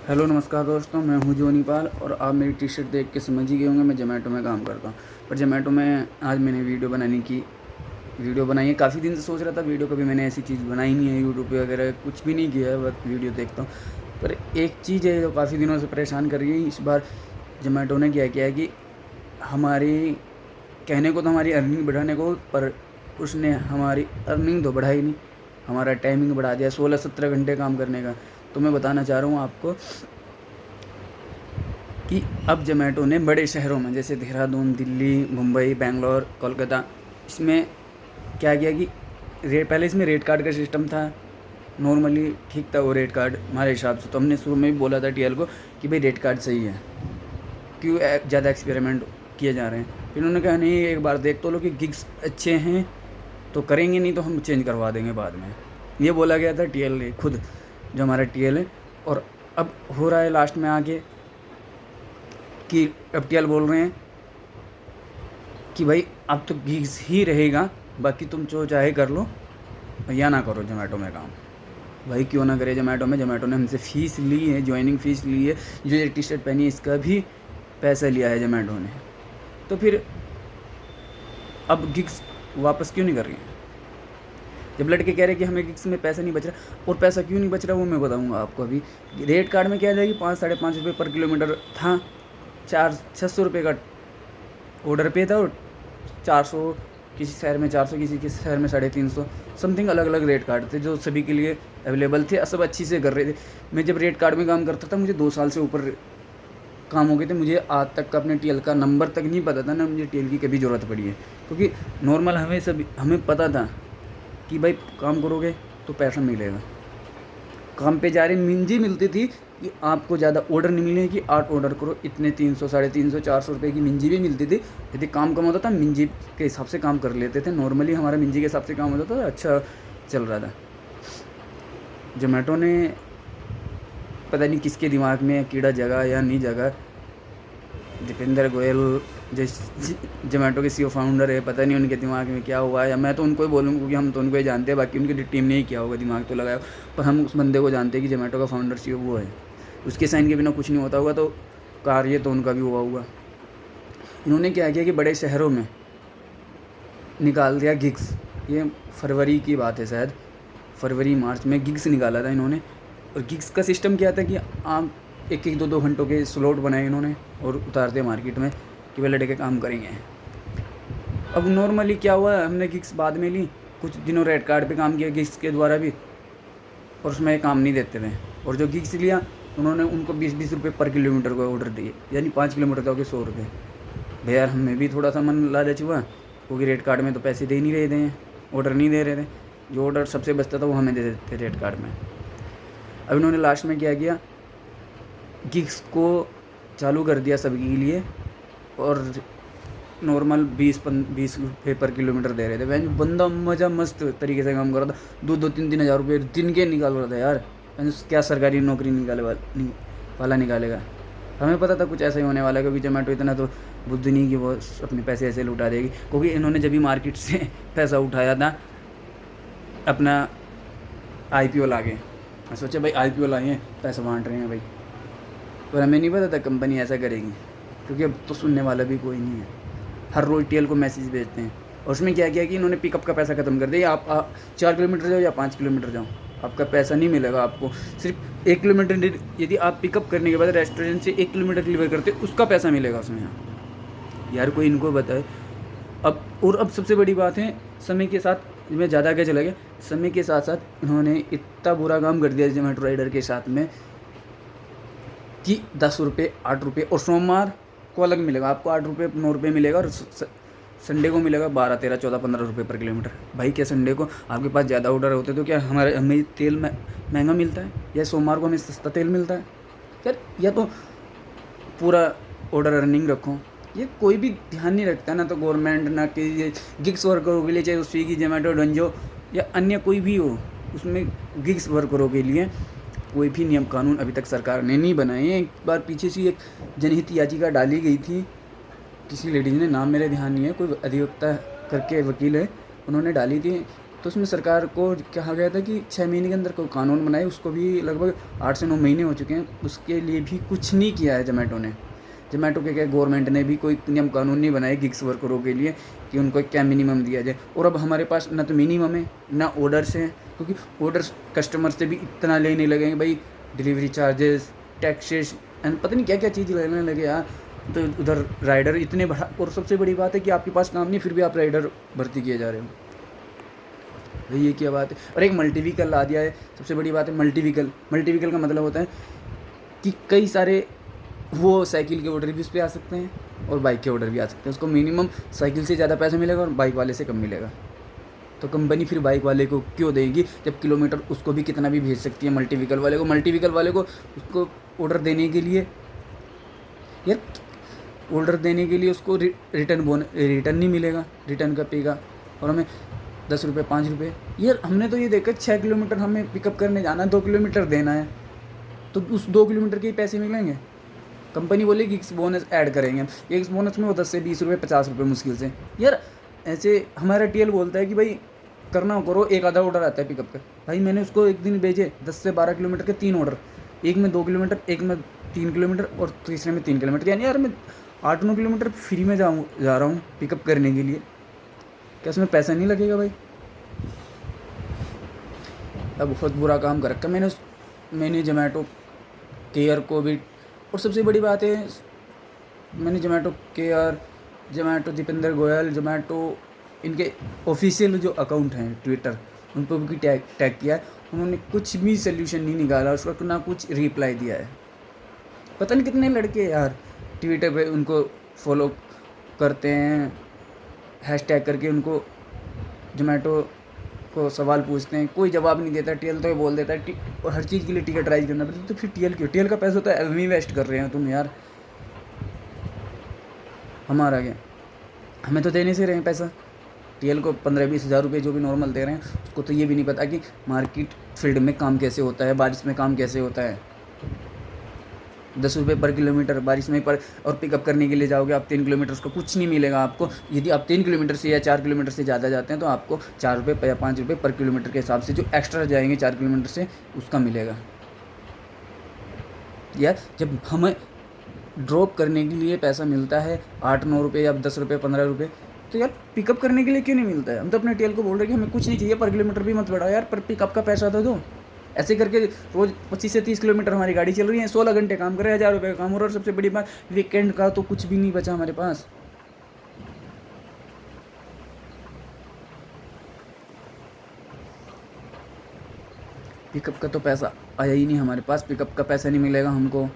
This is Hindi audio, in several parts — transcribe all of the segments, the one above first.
हेलो नमस्कार दोस्तों, मैं हूँ जोनी पाल और आप मेरी टी शर्ट देख के समझ ही गए होंगे मैं ज़ोमैटो में काम करता हूँ। पर ज़ोमैटो में आज मैंने वीडियो बनाई है। काफ़ी दिन से सोच रहा था वीडियो, कभी मैंने ऐसी चीज़ बनाई नहीं है, यूट्यूब पे वगैरह कुछ भी नहीं किया है, बस वीडियो देखता हूँ। पर एक चीज़ है जो काफ़ी दिनों से परेशान कर रही है। इस बार ज़ोमैटो ने क्या किया है कि हमारी कहने को तो हमारी अर्निंग बढ़ाने को, पर उसने हमारी अर्निंग तो बढ़ाई नहीं, हमारा टाइमिंग बढ़ा दिया 16-17 घंटे काम करने का। तो मैं बताना चाह रहा हूँ आपको कि अब ज़ोमैटो ने बड़े शहरों में जैसे देहरादून, दिल्ली, मुंबई, बेंगलोर, कोलकाता, इसमें क्या किया कि पहले इसमें रेट कार्ड का सिस्टम था। नॉर्मली ठीक था वो रेट कार्ड हमारे हिसाब से। तो हमने शुरू में भी बोला था टीएल को कि भाई रेट कार्ड सही है, क्यों ज़्यादा एक्सपेरिमेंट किए जा रहे हैं। फिर उन्होंने कहा नहीं, एक बार देख तो लो कि गिग्स अच्छे हैं तो करेंगे, नहीं तो हम चेंज करवा देंगे बाद में। ये बोला गया था टीएल ने खुद, जो हमारा टीएल है। और अब हो रहा है लास्ट में आके कि अब टीएल बोल रहे हैं कि भाई अब तो गिग्स ही रहेगा, बाकी तुम जो चाहे कर लो या ना करो ज़ोमैटो में काम। भाई क्यों ना करे ज़ोमैटो में? ज़ोमैटो ने हमसे फ़ीस ली है, ज्वाइनिंग फ़ीस ली है, जो ये टी शर्ट पहनी है इसका भी पैसा लिया है ज़ोमैटो ने। तो फिर अब गिग्स वापस क्यों नहीं कर रही हैं? जब लड़के कह रहे हैं कि हमें गिग्स में पैसा नहीं बच रहा, और पैसा क्यों नहीं बच रहा वो मैं बताऊंगा आपको अभी। रेट कार्ड में क्या जाएगी, 5-5.5 रुपये पर किलोमीटर था, 400-600 रुपये का ऑर्डर पे था, और 400 किसी शहर में, 400 किसी शहर में 350 समथिंग, अलग अलग रेट कार्ड थे जो सभी के लिए अवेलेबल थे, सब अच्छी से कर रहे थे। मैं जब रेट कार्ड में काम करता था, मुझे 2 साल से ऊपर काम हो गए थे, मुझे आज तक का अपने टीएल का नंबर तक नहीं पता था ना, मुझे टीएल की कभी ज़रूरत पड़ी है। क्योंकि नॉर्मल हमें पता था कि भाई काम करोगे तो पैसा मिलेगा। काम पे जा रही मिंजी मिलती थी कि आपको ज़्यादा ऑर्डर नहीं मिले कि 8 ऑर्डर करो, इतने 300, 350, 400 रुपये की मिंजी भी मिलती थी। यदि काम कम होता था, मिंजी के हिसाब से काम कर लेते थे। नॉर्मली हमारा मिंजी के हिसाब से काम होता था, अच्छा चल रहा था। ज़ोमैटो ने पता नहीं किसके दिमाग में कीड़ा जगा या नहीं जगा, दीपेंद्र गोयल जो ज़ोमैटो के सीईओ फाउंडर है, पता नहीं उनके दिमाग में क्या हुआ है। या मैं तो उनको ही बोलूँगा क्योंकि हम तो उनको ही जानते हैं, बाकी उनकी टीम ने ही किया होगा, दिमाग तो लगाया। पर हम उस बंदे को जानते हैं कि ज़ोमैटो का फाउंडर सीईओ वो है, उसके साइन के बिना कुछ नहीं होता होगा। तो कार्य तो उनका भी हुआ होगा। इन्होंने क्या किया कि बड़े शहरों में निकाल दिया गिग्स। ये फरवरी की बात है शायद, फरवरी मार्च में गिग्स निकाला था इन्होंने। और गिग्स का सिस्टम क्या था कि आप 1-1, 2-2 घंटों के स्लॉट बनाए इन्होंने और उतार दिए मार्केट में कि वे लड़के काम करेंगे। अब नॉर्मली क्या हुआ, हमने गिग्स बाद में ली, कुछ दिनों रेड कार्ड पे काम किया गिग्स के द्वारा भी, और उसमें काम नहीं देते थे। और जो गिग्स लिया उन्होंने उनको 20-20 रुपये पर किलोमीटर को ऑर्डर दिए, यानी 5 किलोमीटर का हो गए 100 रुपये। भैया यार हमें भी थोड़ा सा मन लालच हुआ, क्योंकि रेट कार्ड में तो पैसे दे ही नहीं रहे थे, ऑर्डर नहीं दे रहे थे। जो ऑर्डर सबसे बचता था वो हमें दे देते थे रेट कार्ड में। अब इन्होंने लास्ट में क्या किया, गिग्स को चालू कर दिया सभी के लिए, और नॉर्मल 20 रुपये पर किलोमीटर दे रहे थे। वैन बंदा मज़ा मस्त तरीके से काम कर रहा था, 2-3 हज़ार रुपये दिन के निकाल रहा था यार। क्या सरकारी नौकरी वाला निकालेगा। हमें पता था कुछ ऐसा ही होने वाला है, क्योंकि ज़ोमैटो इतना तो बुद्धि नहीं कि वो अपने पैसे ऐसे लुटा देगी। क्योंकि इन्होंने जब भी मार्केट से पैसा उठाया था अपना आईपीओ लाके, मैं सोचा भाई आईपीओ लाए हैं, पैसा बांट रहे हैं भाई, पर हमें नहीं पता था कंपनी ऐसा करेगी। क्योंकि अब तो सुनने वाला भी कोई नहीं है, हर रोज टीएल को मैसेज भेजते हैं। और उसमें क्या किया कि इन्होंने पिकअप का पैसा ख़त्म कर दिया। आप 4 किलोमीटर जाओ या 5 किलोमीटर जाओ, आपका पैसा नहीं मिलेगा। आपको सिर्फ 1 किलोमीटर, यदि आप पिकअप करने के बाद रेस्टोरेंट से 1 किलोमीटर डिलीवर करते उसका पैसा मिलेगा उसमें। यार कोई इनको बताए। अब सबसे बड़ी बात है, समय के साथ मैं ज़्यादा आगे चला गया, समय के साथ साथ इन्होंने इतना बुरा काम कर दिया ज़ोमैटो राइडर के साथ में कि 10 रुपये, 8 रुपये, और सोमवार को अलग मिलेगा आपको 8 रुपये, 9 रुपये मिलेगा, और संडे को मिलेगा 12, 13, 14, 15 रुपये पर किलोमीटर। भाई क्या संडे को आपके पास ज़्यादा ऑर्डर होते तो क्या हमें तेल महंगा मिलता है, या सोमवार को हमें सस्ता तेल मिलता है? यार या तो पूरा ऑर्डर अर्निंग रखो। ये कोई भी ध्यान नहीं रखता, ना तो गवर्नमेंट, ना कि ये गिग्स वर्करों के लिए, चाहे स्विगी, जोमेटो, डंजो या अन्य कोई भी हो, उसमें गिग्स वर्करों के लिए कोई भी नियम कानून अभी तक सरकार ने नहीं बनाए हैं। एक बार पीछे से एक जनहित याचिका डाली गई थी, किसी लेडीज़ ने, नाम मेरे ध्यान नहीं है, कोई अधिवक्ता करके वकील है, उन्होंने डाली थी तो उसमें सरकार को कहा गया था कि 6 महीने के अंदर कोई कानून बनाए, उसको भी लगभग 8 से 9 महीने हो चुके हैं, उसके लिए भी कुछ नहीं किया है ज़ोमैटो ने। ज़ोमैटो के क्या गवर्नमेंट ने भी कोई नियम कानून नहीं बनाए गिग्स वर्करों के लिए कि उनको क्या मिनिमम दिया जाए। और अब हमारे पास ना तो मिनिमम है ना ऑर्डर्स हैं, क्योंकि ऑर्डर्स कस्टमर से भी इतना लेने लगेंगे भाई, डिलीवरी चार्जेस, टैक्सेस एंड पता नहीं क्या क्या चीज़ लेने लगे यार। तो उधर राइडर इतने बढ़ा, और सबसे बड़ी बात है कि आपके पास काम नहीं फिर भी आप राइडर भर्ती किए जा रहे हो, भाई ये क्या बात है। और एक मल्टी व्हीकल ला दिया है, सबसे बड़ी बात है मल्टी व्हीकल का मतलब होता है कि कई सारे वो साइकिल के ऑर्डर भी उस पर आ सकते हैं और बाइक के ऑर्डर भी आ सकते हैं। उसको मिनिमम साइकिल से ज़्यादा पैसा मिलेगा और बाइक वाले से कम मिलेगा। तो कंपनी फिर बाइक वाले को क्यों देगी, जब किलोमीटर उसको भी कितना भी भेज सकती है मल्टी व्हीकल वाले को उसको ऑर्डर देने के लिए यार, ऑर्डर देने के लिए उसको रिटर्न नहीं मिलेगा, रिटर्न का पेगा, और हमें 10 रुपये 5 रुपये। यार हमने तो ये देखा 6 किलोमीटर हमें पिकअप करने जाना है, 2 किलोमीटर देना है, तो उस 2 किलोमीटर के ही पैसे मिलेंगे। कंपनी बोलेगी एक्स बोनस ऐड करेंगे, एक्स बोनस में वो 10 से 20 रुपये 50 रुपये मुश्किल से। यार ऐसे हमारा टीएल बोलता है कि भाई करना करो, एक आधा ऑर्डर आता है पिकअप का, भाई मैंने उसको एक दिन भेजे 10 से 12 किलोमीटर के 3 ऑर्डर, एक में 2 किलोमीटर, एक में 3 किलोमीटर और तीसरे में 3 किलोमीटर, यानी यार मैं 8-9 किलोमीटर फ्री में जा रहा हूँ पिकअप करने के लिए, क्या उसमें पैसा नहीं लगेगा भाई। अब बहुत बुरा काम कर रखा मैंने ज़ोमैटो केयर को भी। और सबसे बड़ी बात है मैंने ज़ोमैटो केयर, ज़ोमैटो दीपेंद्र गोयल, ज़ोमैटो इनके ऑफिशियल जो अकाउंट हैं ट्विटर, उन पर भी टैग किया है, उन्होंने कुछ भी सोल्यूशन नहीं निकाला, उसका ना कुछ रिप्लाई दिया है। पता नहीं कितने लड़के यार ट्विटर पे उनको फॉलो करते हैं, हैशटैग करके उनको ज़ोमैटो को सवाल पूछते हैं, कोई जवाब नहीं देता। टीएल तो ये बोल देता है और हर चीज़ के लिए टिकट राइज करना पड़ता है, तो फिर टीएल क्यों? टीएल का पैसा तो एवमी वेस्ट कर रहे हैं तुम यार, हमारा क्या, हमें तो देने से रहे हैं पैसा। टीएल को 15-20 हज़ार रुपये जो भी नॉर्मल दे रहे हैं, उसको तो ये भी नहीं पता कि मार्केट फील्ड में काम कैसे होता है, बारिश में काम कैसे होता है। 10 रुपये पर किलोमीटर बारिश में पर, और पिकअप करने के लिए जाओगे आप 3 किलोमीटर, उसका कुछ नहीं मिलेगा आपको। यदि आप 3 किलोमीटर से या 4 किलोमीटर से ज़्यादा जाते हैं तो आपको 4 रुपये या 5 रुपये पर किलोमीटर के हिसाब से जो एक्स्ट्रा जाएंगे 4 किलोमीटर से उसका मिलेगा। यार जब हमें ड्रॉप करने के लिए पैसा मिलता है 8-9 रुपये या 10 रुपये 15 रुपये, तो यार पिकअप करने के लिए क्यों नहीं मिलता है? हम तो अपने टीएल को बोल रहे हैं कि हमें कुछ नहीं चाहिए, पर किलोमीटर भी मत बढ़ाओ यार, पर पिकअप का पैसा तो दो। ऐसे करके रोज़ 25 से 30 किलोमीटर हमारी गाड़ी चल रही है, 16 घंटे काम कर रहे हैं, 1000 रुपये का काम हो रहा है, और सबसे बड़ी बात वीकेंड का तो कुछ भी नहीं बचा हमारे पास। पिकअप का तो पैसा आया ही नहीं हमारे पास, पिकअप का पैसा नहीं मिलेगा हमको,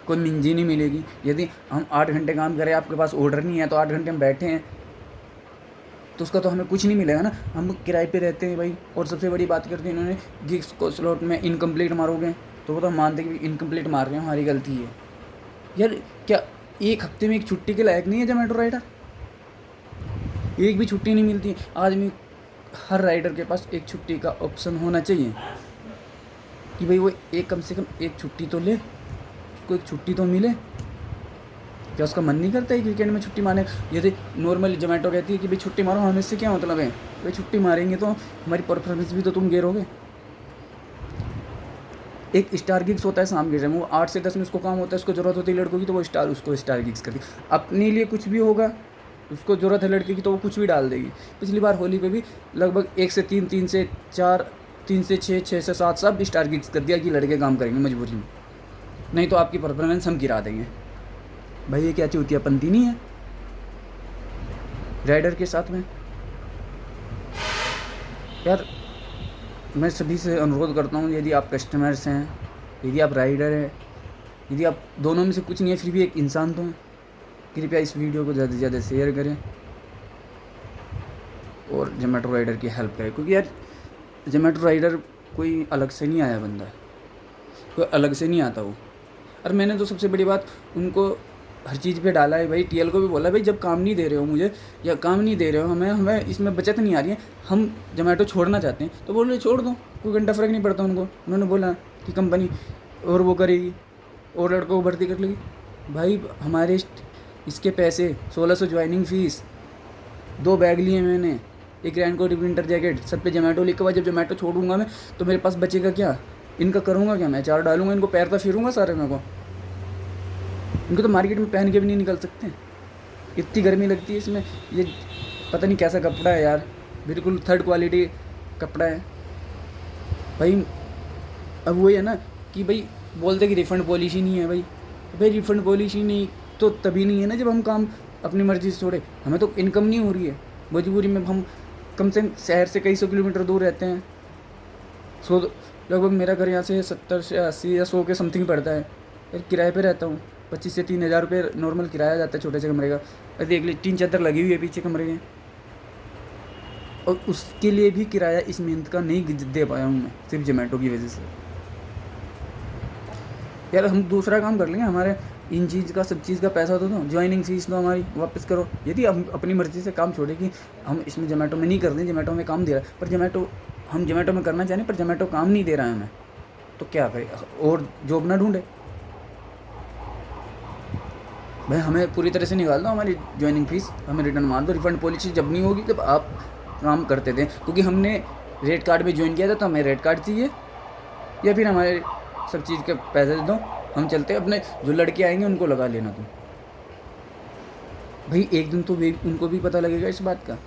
कोई मिंजी नहीं मिलेगी। यदि हम 8 घंटे काम करें, आपके पास ऑर्डर नहीं है, तो 8 घंटे हम बैठे हैं तो उसका तो हमें कुछ नहीं मिलेगा ना, हम किराए पे रहते हैं भाई। और सबसे बड़ी बात करते हैं इन्होंने गिग्स को स्लॉट में इनकम्प्लीट मारोगे, तो वो तो मानते कि इनकम्प्लीट मार रहे हैं, हमारी गलती है यार। क्या एक हफ्ते में एक छुट्टी के लायक नहीं है ज़ोमैटो राइडर? एक भी छुट्टी नहीं मिलती आदमी। हर राइडर के पास एक छुट्टी का ऑप्शन होना चाहिए कि भाई वो एक कम से कम एक छुट्टी तो ले, उसको एक छुट्टी तो मिले। क्या उसका मन नहीं करता है कि वीकेंड में छुट्टी मारे? यदि नॉर्मली ज़ोमैटो कहती है कि भाई छुट्टी मारो, हमें इससे क्या मतलब है? भाई छुट्टी मारेंगे तो हमारी परफॉर्मेंस भी तो तुम गिरोगे। एक स्टार गिग्स होता है शाम के टाइम, वो 8 से 10 में उसको काम होता है, उसको ज़रूरत होती है लड़कों की, तो वो उसको स्टार गिग्स करती है। अपने लिए कुछ भी होगा, उसको ज़रूरत है लड़के की, तो वो कुछ भी डाल देगी। पिछली बार होली पे भी लगभग 1 से 3, 3 से 4, 3 से 6, 6 से 7 सब स्टार गिग्स कर दिया कि लड़के काम करेंगे मजबूरी में, नहीं तो आपकी परफॉर्मेंस हम गिरा देंगे। भाई ये क्या चूतियापंती नहीं है राइडर के साथ में? यार मैं सभी से अनुरोध करता हूँ, यदि आप कस्टमर्स हैं, यदि आप राइडर हैं, यदि आप दोनों में से कुछ नहीं है फिर भी एक इंसान तो हैं, कृपया इस वीडियो को ज़्यादा से ज़्यादा शेयर करें और ज़ोमैटो राइडर की हेल्प करें। क्योंकि यार ज़ोमैटो राइडर कोई अलग से नहीं आया बंदा, कोई अलग से नहीं आता वो। और मैंने तो सबसे बड़ी बात उनको हर चीज़ पे डाला है भाई। टीएल को भी बोला भाई जब काम नहीं दे रहे हो मुझे, या काम नहीं दे रहे हो हमें इसमें बचत नहीं आ रही है, हम ज़ोमैटो छोड़ना चाहते हैं, तो बोल रहे छोड़ दो, कोई घंटा फ़र्क नहीं पड़ता उनको। उन्होंने बोला कि कंपनी और वो करेगी और लड़कों को भर्ती कर लेगी। भाई हमारे इसके पैसे 1600 ज्वाइनिंग फ़ीस, 2 बैग लिए मैंने, एक रेनकोट, एक विंटर जैकेट, सब पे जोमेटो लिखा हुआ। जब जोमेटो छोड़ूंगा मैं तो मेरे पास बचेगा क्या? इनका करूँगा क्या मैं? चार डालूंगा इनको, पैर तो फिरूंगा सारे मेरे को। इनको तो मार्केट में पहन के भी नहीं निकल सकते, इतनी गर्मी लगती है इसमें। ये पता नहीं कैसा कपड़ा है यार, बिल्कुल थर्ड क्वालिटी कपड़ा है भाई। अब वही है ना कि भाई बोलते कि रिफ़ंड पॉलिसी नहीं है। भाई रिफ़ंड पॉलिसी नहीं तो तभी नहीं है ना जब हम काम अपनी मर्ज़ी से छोड़े। हमें तो इनकम नहीं हो रही है, मजबूरी में हम कम से कम शहर से कई 100 किलोमीटर दूर रहते हैं। लगभग मेरा घर यहाँ से 70 से 80 या 100 के समथिंग पड़ता है। फिर किराए पे रहता हूँ, 25 से 3 हज़ार रुपये नॉर्मल किराया जाता है छोटे से कमरे का। अरे देख ली 3 चादर लगी हुई है पीछे कमरे के, और उसके लिए भी किराया इस मेहनत का नहीं दे पाया हूँ मैं, सिर्फ जोमेटो की वजह से। यार हम दूसरा काम कर लेंगे, हमारे इन चीज़ का सब चीज़ का पैसा तो दो, ज्वाइनिंग फीस दो हमारी वापस करो। यदि हम अपनी मर्ज़ी से काम छोड़े कि हम इसमें जोमेटो में नहीं कर दें, जोमेटो में काम दे रहा है, पर हम जोमेटो में करना चाहें पर जोमेटो काम नहीं दे रहा है हमें, तो क्या करें? और जॉब ना ढूंढे भाई। हमें पूरी तरह से निकाल दो हमारी ज्वाइनिंग फीस, हमें रिटर्न मार दो। रिफंड पॉलिसी जब नहीं होगी जब आप काम करते थे, क्योंकि हमने रेट कार्ड में ज्वाइन किया था तो हमें रेट कार्ड चाहिए, या फिर हमारे सब चीज़ के पैसे दे दो, हम चलते अपने। जो लड़के आएंगे उनको लगा लेना तुम भाई। एक दिन तो उनको भी पता लगेगा इस बात का।